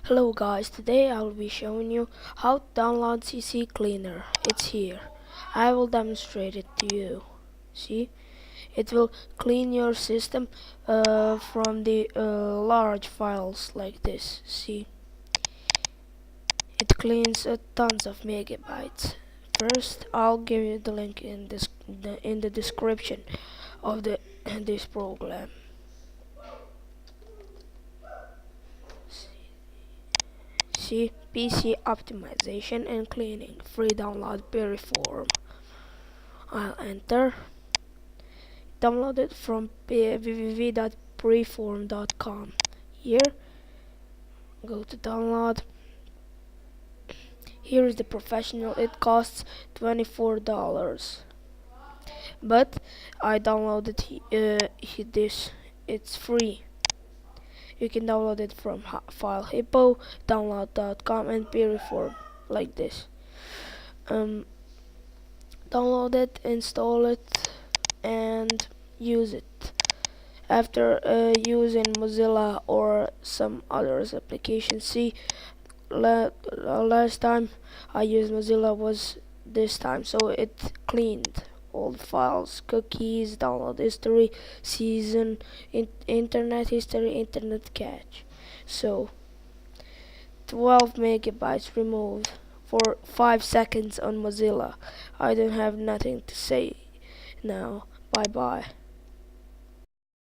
Hello guys, today I will be showing you how to download CC Cleaner. It's here. I will demonstrate it to you. See? It will clean your system from the large files like this. See? It cleans tons of megabytes. First, I'll give you the link in the description of this program. See, PC optimization and cleaning, free download Piriform. I'll enter. Download it from www.piriform.com. Here, go to download. Here is the professional. It costs $24, but I downloaded this. It's free. You can download it from FileHippo, download.com, and Piriform like this. Download it, install it, and use it. After using Mozilla or some others applications, see, last time I used Mozilla was this time, so it cleaned all the files, cookies, download history, season, internet history, internet cache. So 12 megabytes removed for 5 seconds on Mozilla. I don't have nothing to say now. Bye bye.